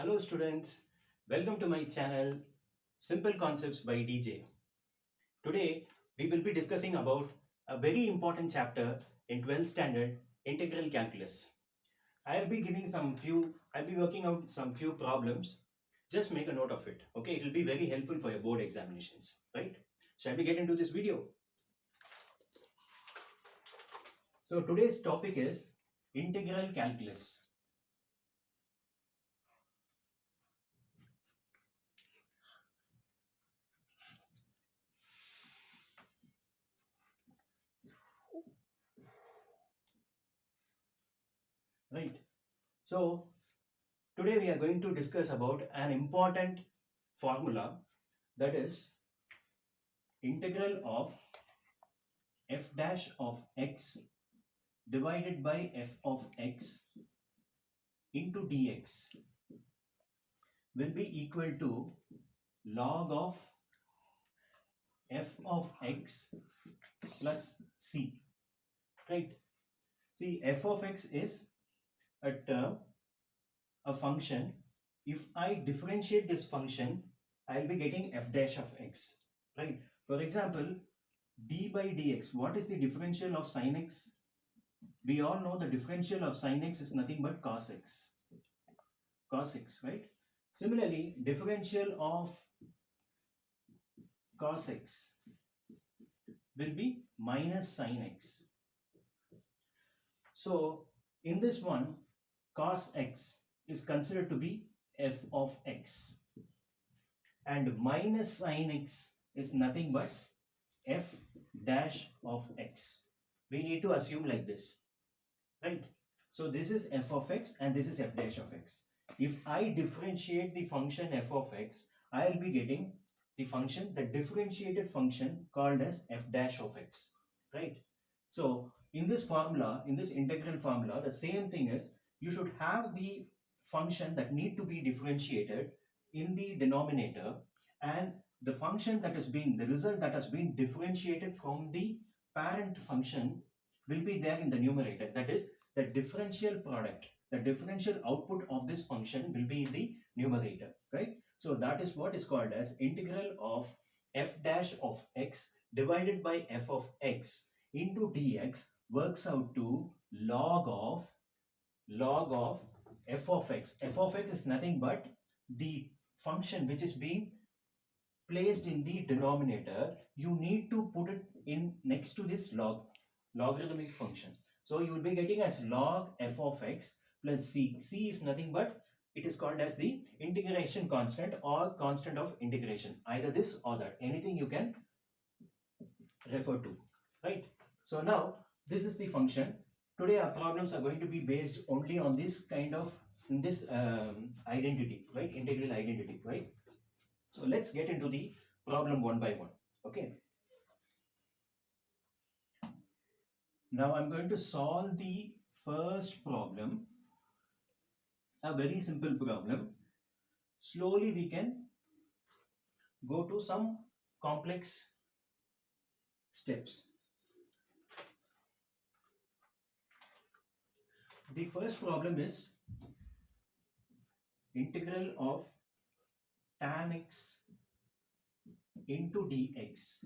Hello students, welcome to my channel Simple Concepts by DJ. Today we will be discussing about a very important chapter in 12th standard integral calculus. I'll be working out some few problems. Just make a note of it. Okay, it will be very helpful for your board examinations, right? Shall we get into this video? So today's topic is integral calculus. Right. So today we are going to discuss about an important formula, that is integral of f dash of x divided by f of x into dx will be equal to log of f of x plus c. Right. See, f of x is a term, a function. If I differentiate this function, I'll be getting f dash of x. Right. For example, d by dx, what is the differential of sin x? We all know the differential of sin x is nothing but cos x. Cos x, right? Similarly, differential of cos x will be minus sin x. So, in this one, cos x is considered to be f of x. And minus sin x is nothing but f dash of x. We need to assume like this, right? So this is f of x and this is f dash of x. If I differentiate the function f of x, I'll be getting the function, the differentiated function called as f dash of x, right? So in this formula, in this integral formula, the same thing is you should have the function that need to be differentiated in the denominator, and the function that is being, the result that has been differentiated from the parent function will be there in the numerator. That is, the differential product, the differential output of this function will be in the numerator, right? So that is what is called as integral of f dash of x divided by f of x into dx works out to log of f of x. F of x is nothing but the function which is being placed in the denominator. You need to put it in next to this logarithmic function. So you will be getting as log f of x plus c. C is nothing but, it is called as the integration constant or constant of integration. Either this or that. Anything you can refer to. Right. So now this is the function. Today our problems are going to be based only on this kind of identity, right? Integral identity, right? So let's get into the problem one by one. Okay. Now I'm going to solve the first problem, a very simple problem. Slowly we can go to some complex steps. The first problem is integral of tan x into dx,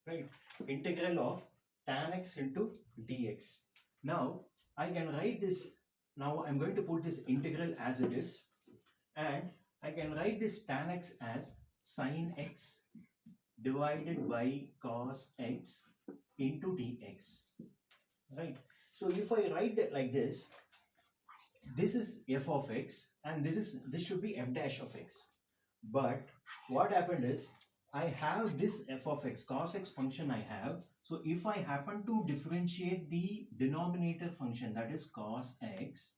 right? Integral of tan x into dx. Now I can write this. Now I'm going to put this integral as it is, and I can write this tan x as sin x divided by cos x into dx, right? So if I write it like this is f of x and this should be f dash of x. But what happened is, I have this f of x, cos x function I have. So if I happen to differentiate the denominator function, that is cos x,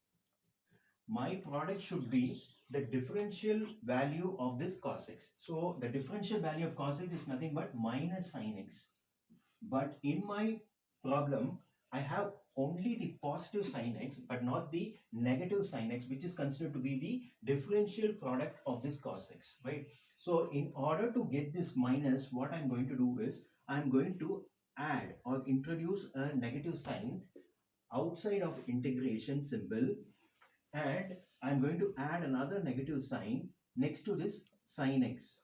my product should be the differential value of this cos x. So the differential value of cos x is nothing but minus sin x. But in my problem, I have only the positive sin x but not the negative sin x, which is considered to be the differential product of this cos x, right? So in order to get this minus, what I'm going to do is I'm going to add or introduce a negative sign outside of integration symbol, and I'm going to add another negative sign next to this sin x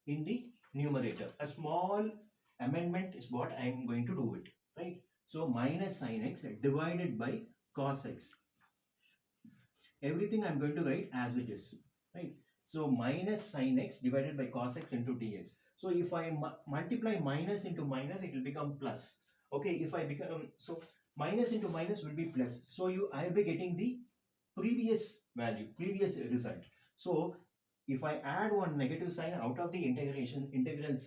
in the numerator. A small amendment is what I'm going to do it, right? So minus sin x divided by cos x. Everything I'm going to write as it is, right? So minus sin x divided by cos x into dx. So if I multiply minus into minus, it will become plus. Okay, if I become, so minus into minus will be plus. So I'll be getting the previous value, previous result. So if I add one negative sign out of the integral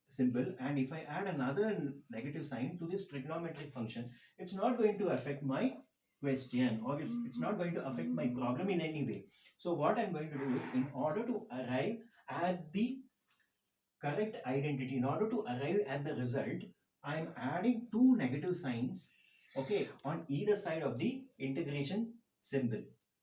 symbol, and if I add another negative sign to this trigonometric function, it's not going to affect my question, or it's not going to affect my problem in any way. So what I'm going to do is, in order to arrive at the correct identity, in order to arrive at the result, I'm adding two negative signs, okay, on either side of the integration symbol.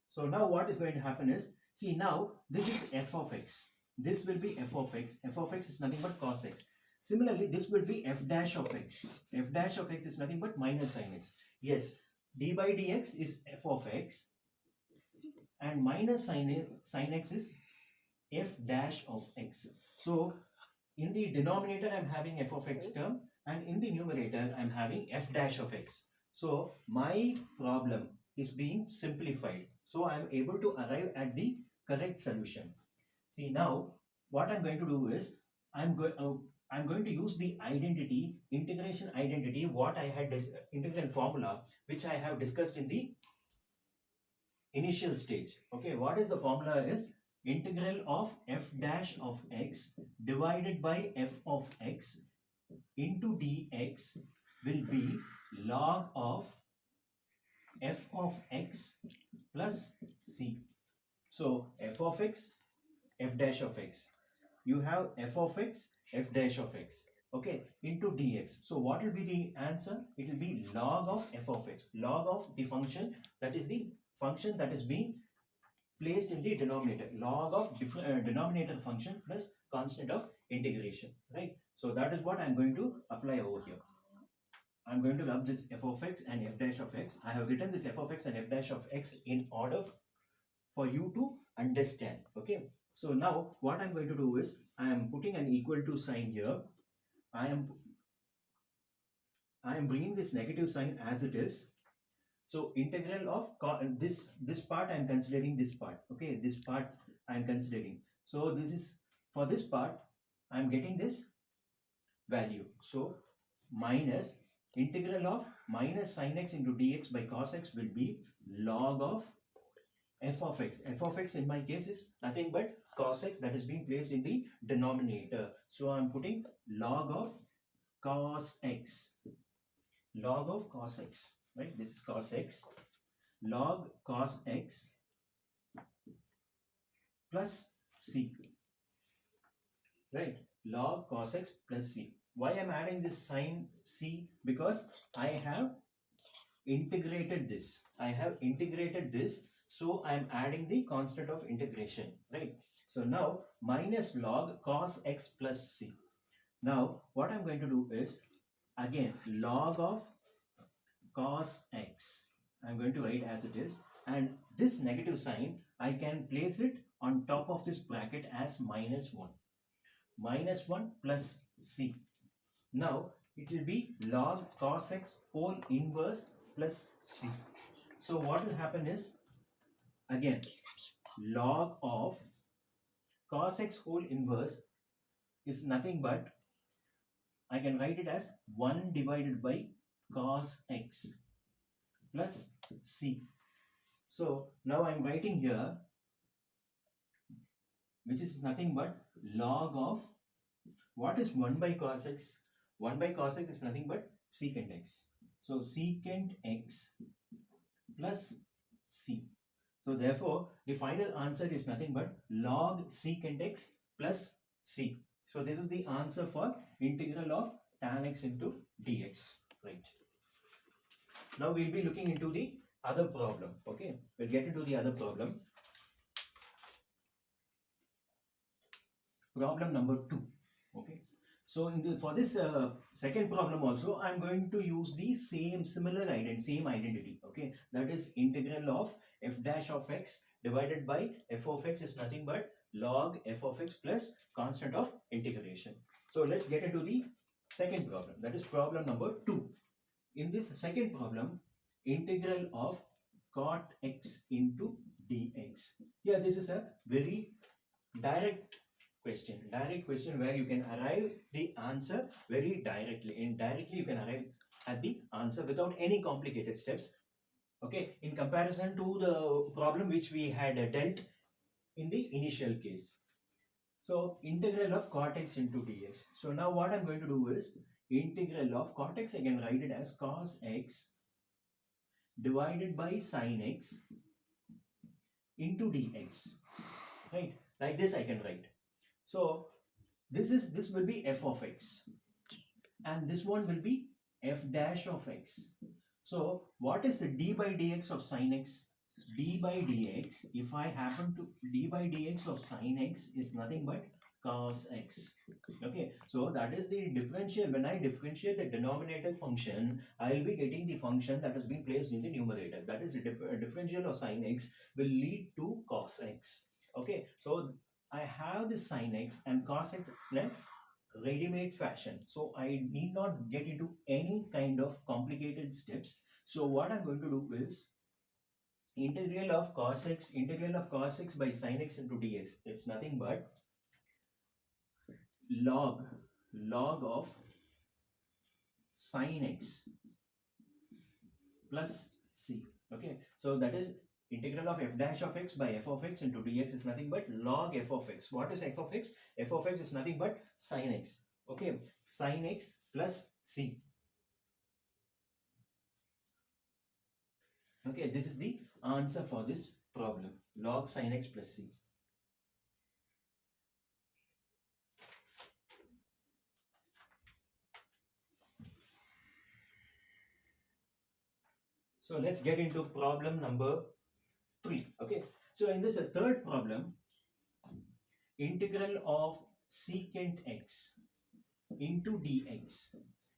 So now what is going to happen is, see, now this is f of x. This will be f of x. F of x is nothing but cos x. Similarly, this will be f dash of x. F dash of x is nothing but minus sin x. Yes, d by dx is f of x, and minus sin x is f dash of x. So in the denominator I'm having f of x term, and in the numerator I'm having f dash of x. So my problem is being simplified, so I'm able to arrive at the correct solution. See, now what I'm going to do is, I'm going to use the identity, integration identity, what I had integral formula, which I have discussed in the initial stage. Okay, what is the formula is, integral of f dash of x divided by f of x into dx will be log of f of x plus c. So f of x, f dash of x, you have f of x, f dash of x, okay, into dx. So what will be the answer? It will be log of f of x, log of the function, that is the function that is being placed in the denominator, log of denominator function plus constant of integration, right? So that is what I'm going to apply over here. I'm going to rub this f of x and f dash of x. I have written this f of x and f dash of x in order for you to understand, okay? So now what I'm going to do is, I am putting an equal to sign here. I am bringing this negative sign as it is. So integral of this part, I am considering this part, okay, this part I am considering. So this is, for this part I am getting this value. So minus integral of minus sin x into dx by cos x will be log of f of x. F of x in my case is nothing but cos x, that is being placed in the denominator. So I am putting log of cos x, log of cos x, right? This is cos x, log cos x plus c, right? Log cos x plus c. Why I'm adding this sign c? Because I have integrated this. So I'm adding the constant of integration, right? So now minus log cos x plus c. Now what I'm going to do is, again, log of cos x, I'm going to write as it is, and this negative sign I can place it on top of this bracket as minus 1. Minus 1 plus c. Now it will be log cos x whole inverse plus c. So what will happen is, again, log of cos x whole inverse is nothing but, I can write it as 1 divided by cos x plus c. So now I'm writing here, which is nothing but log of, what is 1 by cos x? 1 by cos x is nothing but secant x. So secant x plus c. So therefore the final answer is nothing but log secant x plus c. So this is the answer for integral of tan x into dx, right? Now we'll be looking into the other problem, okay? We'll get into the other problem. Problem number 2, okay? So for this second problem also, I'm going to use the same identity, okay? That is integral of f dash of x divided by f of x is nothing but log f of x plus constant of integration. So let's get into the second problem, that is problem number 2. In this second problem, integral of cot x into dx. Yeah, this is a very direct question where you can arrive the answer very directly. Indirectly, you can arrive at the answer without any complicated steps. Okay, in comparison to the problem which we had dealt in the initial case. So integral of cot x into dx. So now what I'm going to do is integral of cot x, I can write it as cos x divided by sin x into dx. Right? Like this I can write. So this will be f of x and this one will be f dash of x. So what is the d by dx of sin x? D by dx, if I happen to, d by dx of sin x is nothing but cos x. Okay, so that is the differential. When I differentiate the denominator function, I will be getting the function that has been placed in the numerator. That is the differential of sin x will lead to cos x. Okay, so I have this sin x and cos x in ready-made fashion. So I need not get into any kind of complicated steps. So what I'm going to do is integral of cos x by sin x into dx. It's nothing but log of sin x plus c. Okay, so that is integral of f dash of x by f of x into dx is nothing but log f of x. What is f of x? F of x is nothing but sin x. Okay, sin x plus c. Okay, this is the answer for this problem, log sin x plus c. So let's get into problem number 3. Okay, so in this third problem, integral of secant x into dx.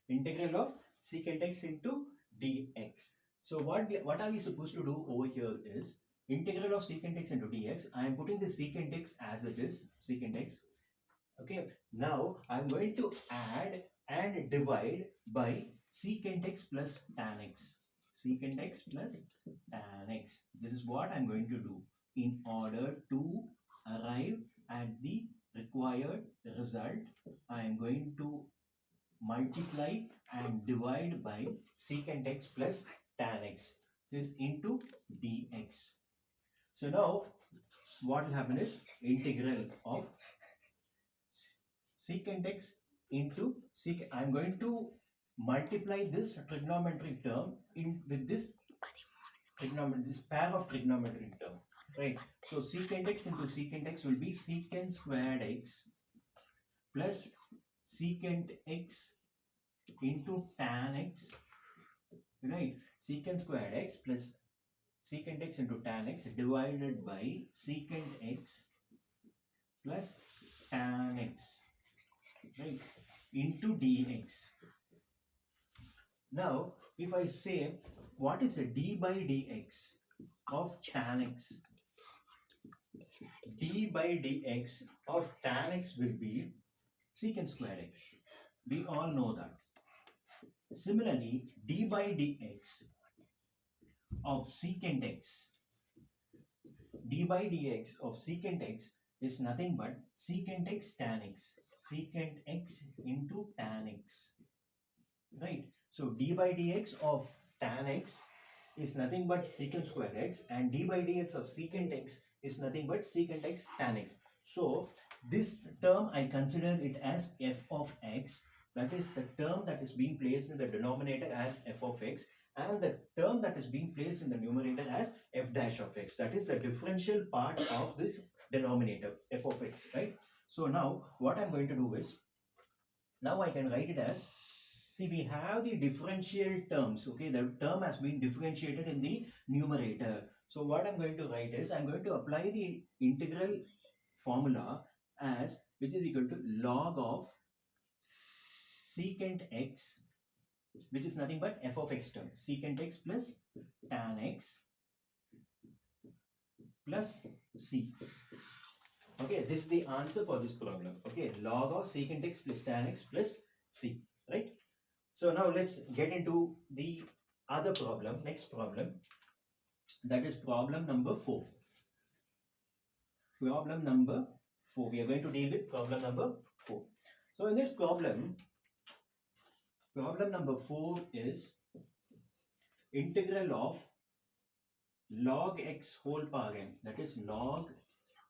Integral of secant x into dx. So what are we supposed to do over here is integral of secant x into dx. I am putting the secant x as it is, secant x. Okay, now I am going to add and divide by secant x plus tan x. Secant x plus tan x. This is what I am going to do in order to arrive at the required result. I am going to multiply and divide by secant x plus tan x. This into dx. So now what will happen is integral of secant x into secant. I am going to multiply this trigonometric term in with this pair of trigonometric term, right? So secant x into secant x will be secant squared x plus secant x into tan x, right? Secant squared x plus secant x into tan x divided by secant x plus tan x, right, into dx. Now if I say what is a d by dx of tan x? D by dx of tan x will be secant square x. We all know that. Similarly, d by dx of secant x, d by dx of secant x is nothing but secant x tan x, secant x into tan x, right? So d by dx of tan x is nothing but secant square x and d by dx of secant x is nothing but secant x tan x. So this term I consider it as f of x, that is the term that is being placed in the denominator as f of x, and the term that is being placed in the numerator as f dash of x, that is the differential part of this denominator f of x, right? So now what I'm going to do is, now I can write it as, see, we have the differential terms. Okay, the term has been differentiated in the numerator. So what I'm going to write is, I'm going to apply the integral formula as, which is equal to log of secant x, which is nothing but f of x term, secant x plus tan x plus c. Okay, this is the answer for this problem. Okay, log of secant x plus tan x plus c, right? So now let's get into the other problem, next problem, that is problem number 4. Problem number 4. We are going to deal with problem number 4. So in this problem number 4 is integral of log x whole power n, that is log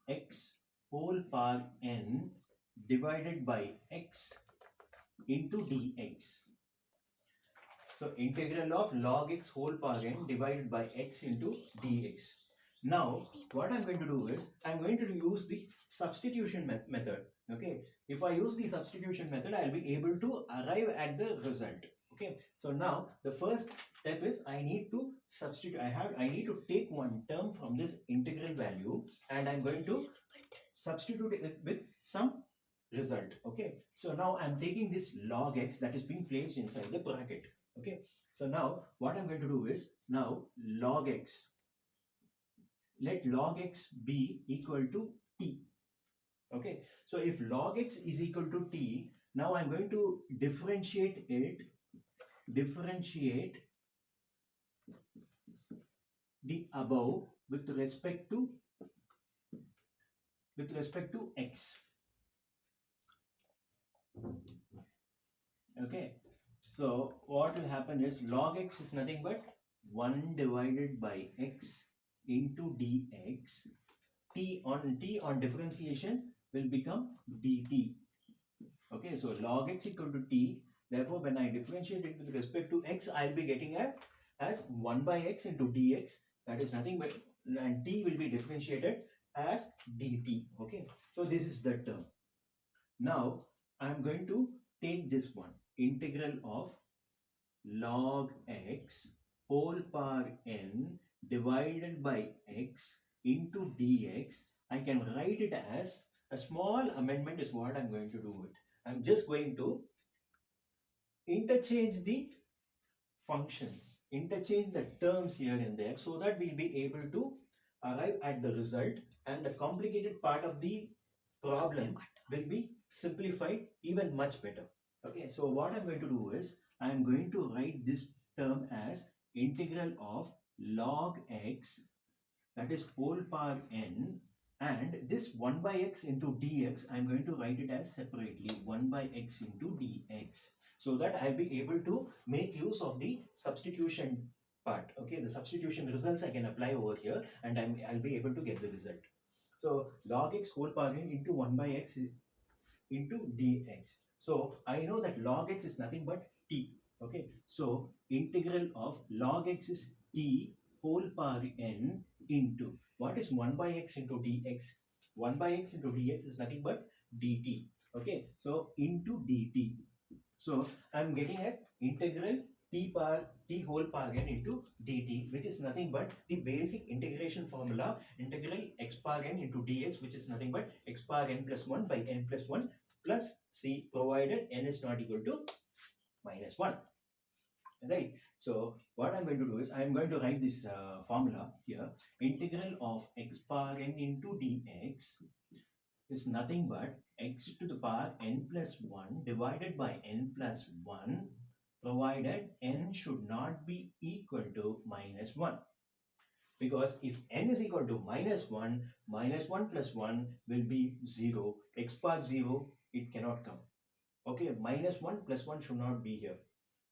x whole power n divided by x into dx. So integral of log x whole power n divided by x into dx. Now what I'm going to do is I'm going to use the substitution method. Okay, if I use the substitution method, I'll be able to arrive at the result. Okay, so now the first step is I need to substitute. I need to take one term from this integral value and I'm going to substitute it with some result. Okay, so now I'm taking this log x that is being placed inside the bracket. Okay, so now what I'm going to do is now log x, let log x be equal to t. Okay, so if log x is equal to t, now I'm going to differentiate the above with respect to x. Okay, so what will happen is log x is nothing but 1 divided by x into dx. T on differentiation will become dt. Okay, so log x equal to t. Therefore, when I differentiate it with respect to x, I'll be getting as 1 by x into dx. That is nothing but, and t will be differentiated as dt. Okay, so this is the term. Now I'm going to take this one, integral of log x whole power n divided by x into dx. I can write it as a small amendment is what I'm going to do it. I'm just going to interchange the functions, interchange the terms here and there so that we'll be able to arrive at the result and the complicated part of the problem will be simplified even much better. Okay, so what I'm going to do is I'm going to write this term as integral of log x, that is whole power n, and this 1 by x into dx I'm going to write it as separately 1 by x into dx, so that I'll be able to make use of the substitution part. Okay, the substitution results I can apply over here and I'll be able to get the result. So log x whole power n into 1 by x into dx. So I know that log x is nothing but t. Okay, so integral of log x is t whole power n into, what is 1 by x into dx? 1 by x into dx is nothing but dt. Okay, so into dt. So I'm getting at integral t whole power n into dt, which is nothing but the basic integration formula, integral x power n into dx, which is nothing but x power n plus 1 by n plus 1 plus c, provided n is not equal to minus 1. Right, so what I'm going to do is I'm going to write this formula here. Integral of x power n into dx is nothing but x to the power n plus 1 divided by n plus 1, provided n should not be equal to minus 1. Because if n is equal to minus 1 plus 1 will be 0. X power 0, it cannot come. Okay, minus 1 plus 1 should not be here.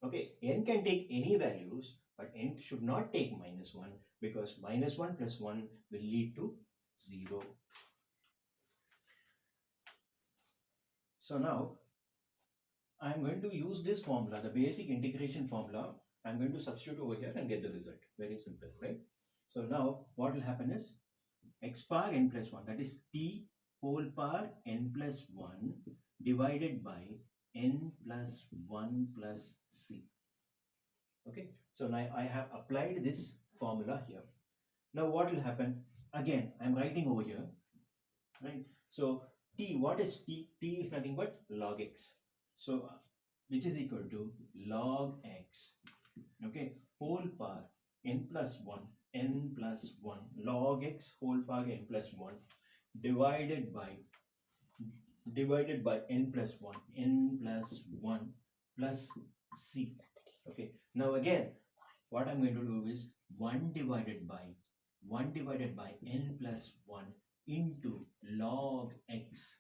Okay, n can take any values, but n should not take minus 1, because minus 1 plus 1 will lead to 0. So now I'm going to use this formula, the basic integration formula. I'm going to substitute over here and get the result. Very simple, right? So now what will happen is x power n plus 1, that is t whole power n plus 1 divided by n plus 1 plus c. Okay, so now I have applied this formula here. Now what will happen? Again, I'm writing over here, right? So t, what is t? T is nothing but log x. So which is equal to log x, okay, whole power n plus 1 n plus 1 log x whole power n plus 1 divided by n plus 1 plus c. Okay, now again what I'm going to do is 1 divided by n plus 1 into log x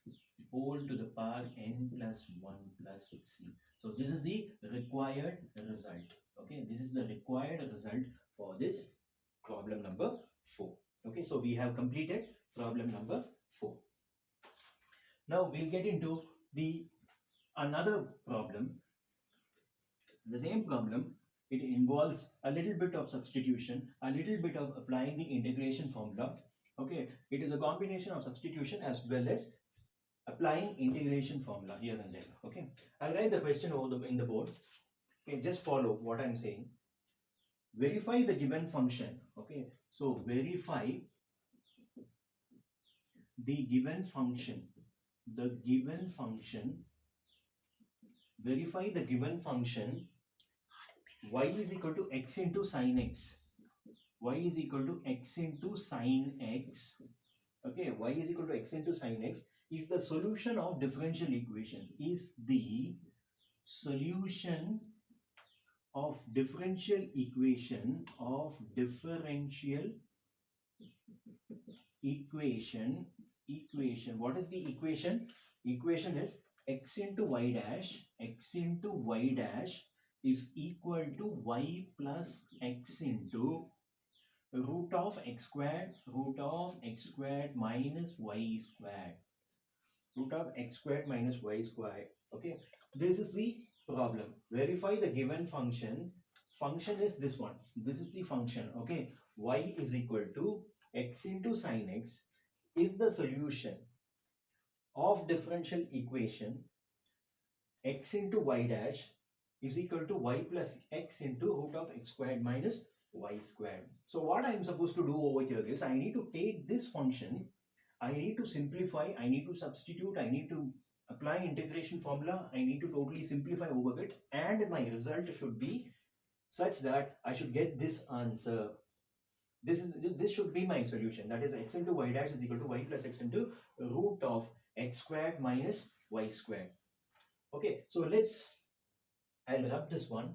whole to the power n plus 1 plus c. So this is the required result. Okay, this is the required result for this problem number 4. Okay, so we have completed problem number 4. Now we'll get into the another problem. The same problem, it involves a little bit of substitution, a little bit of applying the integration formula. Okay, it is a combination of substitution as well as applying integration formula here and there. Okay, I'll write the question over in the board. Okay, just follow what I'm saying. Verify the given function. Okay, so verify the given function. Verify the given function y is equal to x into sine x. Y is equal to x into sine x. Okay, y is equal to x into sine x is the solution of differential equation. Is the solution of differential equation equation. What is the equation? Equation is x into y dash is equal to y plus x into root of x squared minus y squared. Okay, this is the problem. Verify the given function. Function is this one. This is the function. Okay, y is equal to x into sine x is the solution of differential equation x into y dash is equal to y plus x into root of x squared minus y squared. So what I am supposed to do over here is I need to take this function, I need to simplify, I need to substitute, I need to apply integration formula, I need to totally simplify over it, and my result should be such that I should get this answer. This should be my solution. That is x into y dash is equal to y plus x into root of x squared minus y squared. Okay, so I'll rub this one.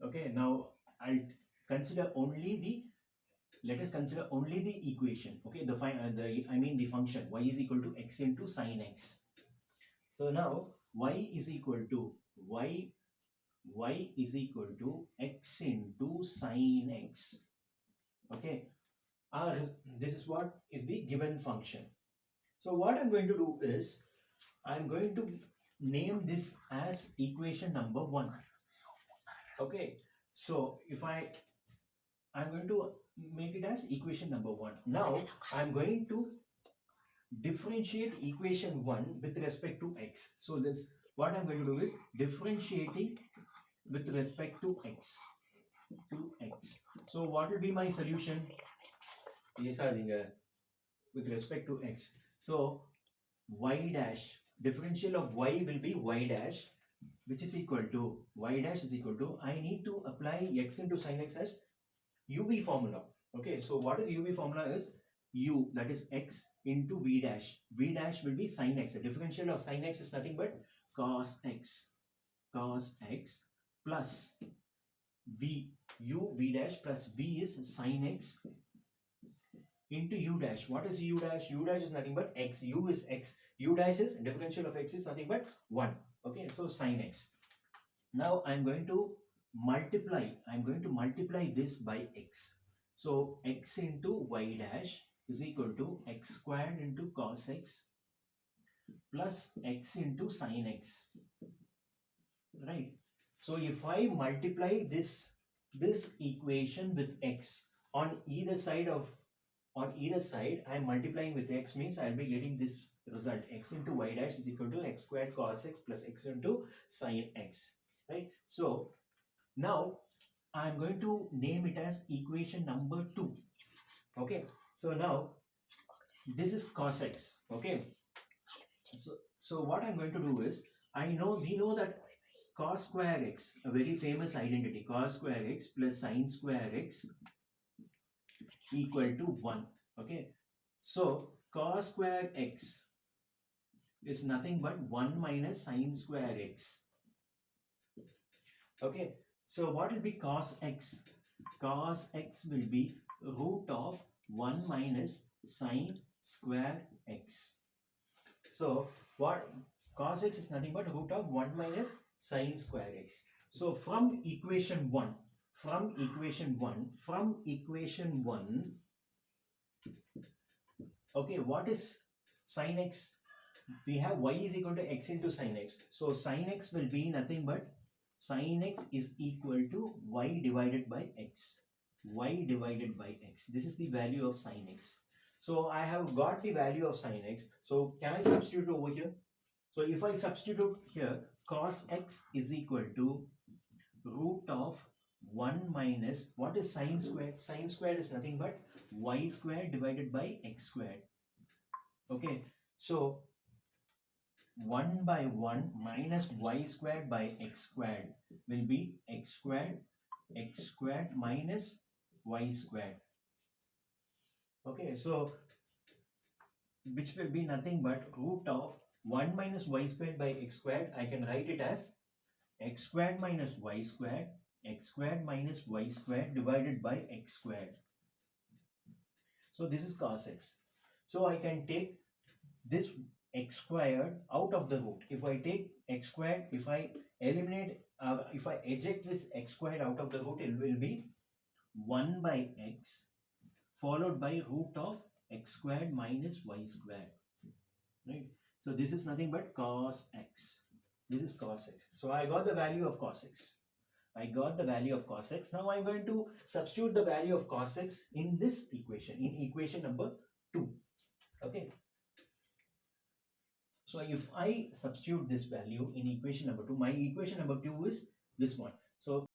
Okay, now I'll consider only the, let us consider only the equation. Okay, the function y is equal to x into sine x. So now y is equal to x into sine x. Okay, this is what is the given function. So what I'm going to do is I'm going to name this as equation number 1. Okay, so if I'm going to make it as equation number 1. Now I'm going to differentiate equation 1 with respect to x. So this, what I'm going to do is differentiating with respect to x. So what will be my solution? With respect to x. So y dash, differential of y will be y dash, which is equal to, y dash is equal to, I need to apply x into sine x as uv formula. Okay, so what is uv formula is u, that is x into v dash. V dash will be sine x. The differential of sine x is nothing but cos x plus v, u v dash plus v is sine x into u dash. What is u dash? U dash is nothing but x. U is x. U dash is differential of x is nothing but 1. Okay, so sine x. Now I'm going to multiply this by x. So x into y dash is equal to x squared into cos x plus x into sine x. Right. So if I multiply this equation with x on either side, I'm multiplying with x, means I'll be getting this result. X into y dash is equal to x squared cos x plus x into sine x. Right. So now I'm going to name it as equation number 2. Okay. So now this is cos x. Okay. So what I'm going to do is, we know that cos square x, a very famous identity, cos square x plus sine square x equal to 1. Okay, so cos square x is nothing but 1 minus sine square x. Okay, so what will be cos x? Cos x will be root of 1 minus sine square x. So what cos x is nothing but root of 1 minus sine square x. So from equation 1, okay, what is sine x? We have y is equal to x into sine x. So sine x will be nothing but sine x is equal to y divided by x. Y divided by x. This is the value of sine x. So I have got the value of sine x. So can I substitute over here? So if I substitute here, cos x is equal to root of 1 minus, what is sine squared? Sine squared is nothing but y squared divided by x squared. Okay, so 1 by 1 minus y squared by x squared will be x squared minus y squared. Okay, so which will be nothing but root of 1 minus y squared by x squared. I can write it as x squared minus y squared, x squared minus y squared divided by x squared. So this is cos x. So I can take this x squared out of the root. If I take x squared, if I eliminate, if I eject this x squared out of the root, it will be 1 by x followed by root of x squared minus y squared. Right? So this is nothing but cos x. This is cos x. So I got the value of cos x. I got the value of cos x. Now I'm going to substitute the value of cos x in this equation, in equation number 2. Okay. So if I substitute this value in equation number 2, my equation number 2 is this one. So